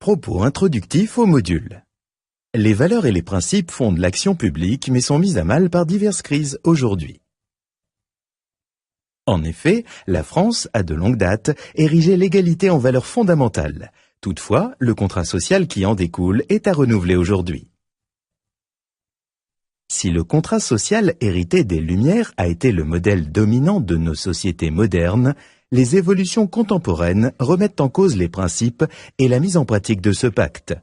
Propos introductifs au module. Les valeurs et les principes fondent l'action publique mais sont mis à mal par diverses crises aujourd'hui. En effet, la France a de longue date érigé l'égalité en valeur fondamentale. Toutefois, le contrat social qui en découle est à renouveler aujourd'hui. Si le contrat social hérité des Lumières a été le modèle dominant de nos sociétés modernes, les évolutions contemporaines remettent en cause les principes et la mise en pratique de ce pacte.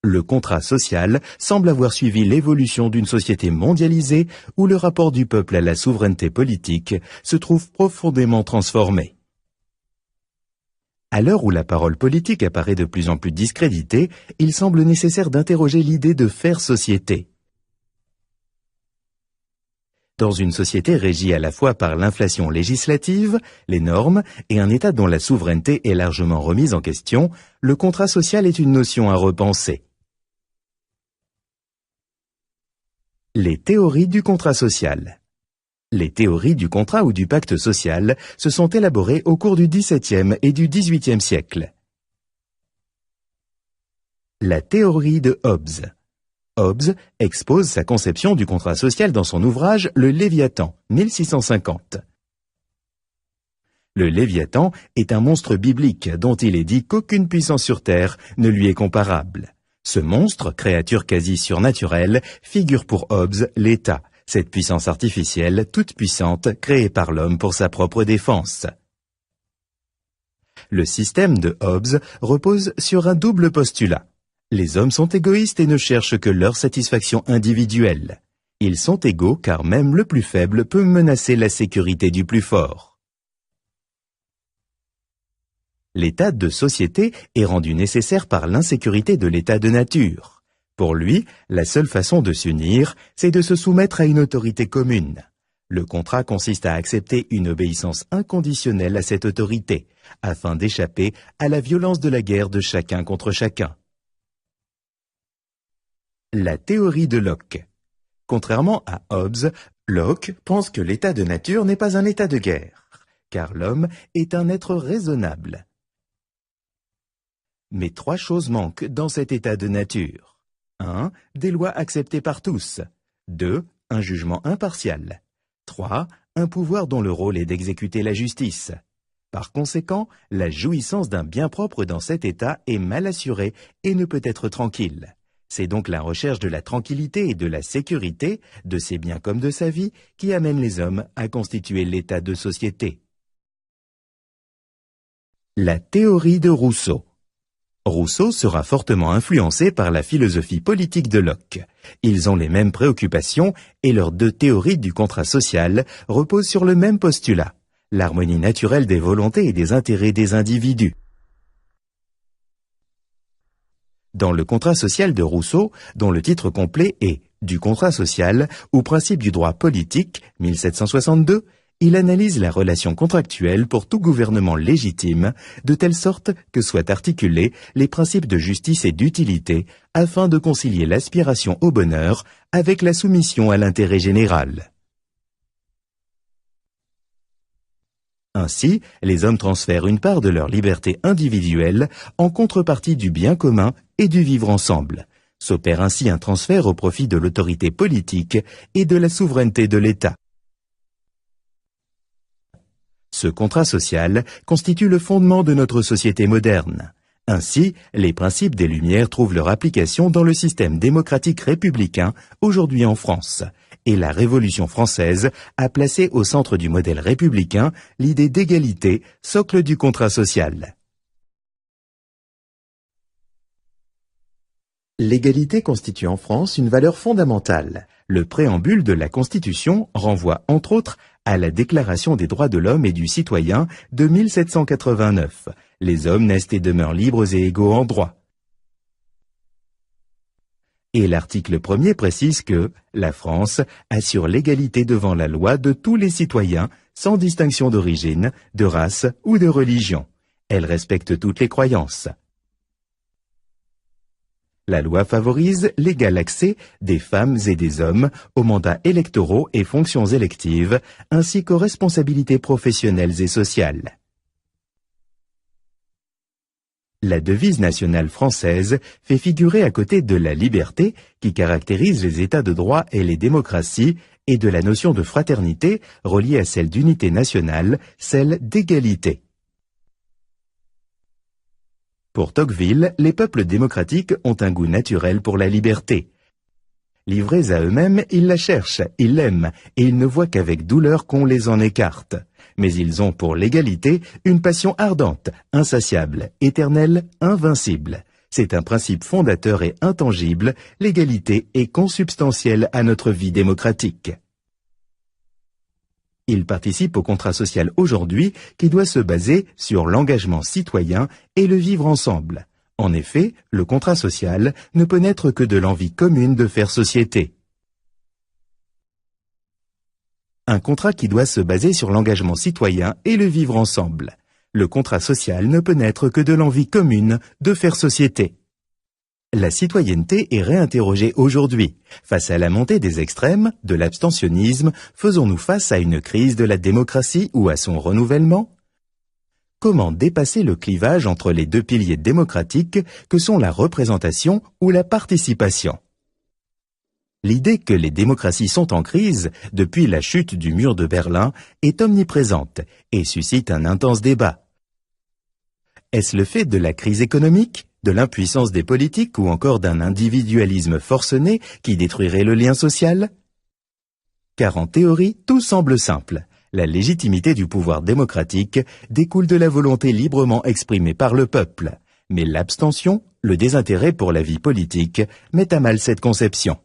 Le contrat social semble avoir suivi l'évolution d'une société mondialisée où le rapport du peuple à la souveraineté politique se trouve profondément transformé. À l'heure où la parole politique apparaît de plus en plus discréditée, il semble nécessaire d'interroger l'idée de faire société. Dans une société régie à la fois par l'inflation législative, les normes et un État dont la souveraineté est largement remise en question, le contrat social est une notion à repenser. Les théories du contrat social. Les théories du contrat ou du pacte social se sont élaborées au cours du XVIIe et du XVIIIe siècle. La théorie de Hobbes. Hobbes expose sa conception du contrat social dans son ouvrage Le Léviathan, 1650. Le Léviathan est un monstre biblique dont il est dit qu'aucune puissance sur terre ne lui est comparable. Ce monstre, créature quasi surnaturelle, figure pour Hobbes l'État, cette puissance artificielle toute puissante créée par l'homme pour sa propre défense. Le système de Hobbes repose sur un double postulat. Les hommes sont égoïstes et ne cherchent que leur satisfaction individuelle. Ils sont égaux car même le plus faible peut menacer la sécurité du plus fort. L'état de société est rendu nécessaire par l'insécurité de l'état de nature. Pour lui, la seule façon de s'unir, c'est de se soumettre à une autorité commune. Le contrat consiste à accepter une obéissance inconditionnelle à cette autorité, afin d'échapper à la violence de la guerre de chacun contre chacun. La théorie de Locke. Contrairement à Hobbes, Locke pense que l'état de nature n'est pas un état de guerre, car l'homme est un être raisonnable. Mais trois choses manquent dans cet état de nature. 1. Des lois acceptées par tous. 2. Un jugement impartial. 3. Un pouvoir dont le rôle est d'exécuter la justice. Par conséquent, la jouissance d'un bien propre dans cet état est mal assurée et ne peut être tranquille. C'est donc la recherche de la tranquillité et de la sécurité, de ses biens comme de sa vie, qui amène les hommes à constituer l'état de société. La théorie de Rousseau. Rousseau sera fortement influencé par la philosophie politique de Locke. Ils ont les mêmes préoccupations et leurs deux théories du contrat social reposent sur le même postulat, l'harmonie naturelle des volontés et des intérêts des individus. Dans le contrat social de Rousseau, dont le titre complet est « Du contrat social ou principe du droit politique » 1762, il analyse la relation contractuelle pour tout gouvernement légitime, de telle sorte que soient articulés les principes de justice et d'utilité, afin de concilier l'aspiration au bonheur avec la soumission à l'intérêt général. Ainsi, les hommes transfèrent une part de leur liberté individuelle en contrepartie du bien commun et du vivre ensemble. S'opère ainsi un transfert au profit de l'autorité politique et de la souveraineté de l'État. Ce contrat social constitue le fondement de notre société moderne. Ainsi, les principes des Lumières trouvent leur application dans le système démocratique républicain aujourd'hui en France. Et la Révolution française a placé au centre du modèle républicain l'idée d'égalité, socle du contrat social. L'égalité constitue en France une valeur fondamentale. Le préambule de la Constitution renvoie entre autres à la Déclaration des droits de l'homme et du citoyen de 1789. Les hommes naissent et demeurent libres et égaux en droit. Et l'article 1er précise que la France assure l'égalité devant la loi de tous les citoyens sans distinction d'origine, de race ou de religion. Elle respecte toutes les croyances. La loi favorise l'égal accès des femmes et des hommes aux mandats électoraux et fonctions électives, ainsi qu'aux responsabilités professionnelles et sociales. La devise nationale française fait figurer à côté de la liberté, qui caractérise les États de droit et les démocraties, et de la notion de fraternité, reliée à celle d'unité nationale, celle d'égalité. Pour Tocqueville, les peuples démocratiques ont un goût naturel pour la liberté. Livrés à eux-mêmes, ils la cherchent, ils l'aiment, et ils ne voient qu'avec douleur qu'on les en écarte. Mais ils ont pour l'égalité une passion ardente, insatiable, éternelle, invincible. C'est un principe fondateur et intangible, l'égalité est consubstantielle à notre vie démocratique. Il participe au contrat social aujourd'hui qui doit se baser sur l'engagement citoyen et le vivre ensemble. En effet, le contrat social ne peut naître que de l'envie commune de faire société. Un contrat qui doit se baser sur l'engagement citoyen et le vivre ensemble. Le contrat social ne peut naître que de l'envie commune de faire société. La citoyenneté est réinterrogée aujourd'hui. Face à la montée des extrêmes, de l'abstentionnisme, faisons-nous face à une crise de la démocratie ou à son renouvellement ? Comment dépasser le clivage entre les deux piliers démocratiques que sont la représentation ou la participation ? L'idée que les démocraties sont en crise depuis la chute du mur de Berlin est omniprésente et suscite un intense débat. Est-ce le fait de la crise économique, de l'impuissance des politiques ou encore d'un individualisme forcené qui détruirait le lien social ? Car en théorie, tout semble simple. La légitimité du pouvoir démocratique découle de la volonté librement exprimée par le peuple. Mais l'abstention, le désintérêt pour la vie politique, met à mal cette conception.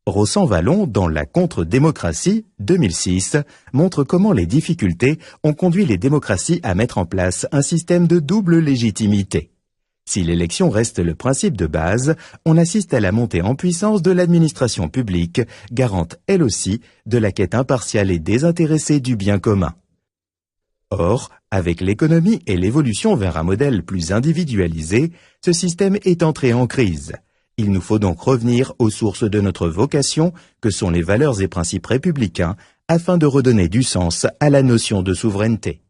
Rossan-Vallon, dans La contre-démocratie, 2006, montre comment les difficultés ont conduit les démocraties à mettre en place un système de double légitimité. Si l'élection reste le principe de base, on assiste à la montée en puissance de l'administration publique, garante elle aussi de la quête impartiale et désintéressée du bien commun. Or, avec l'économie et l'évolution vers un modèle plus individualisé, ce système est entré en crise. Il nous faut donc revenir aux sources de notre vocation, que sont les valeurs et principes républicains, afin de redonner du sens à la notion de souveraineté.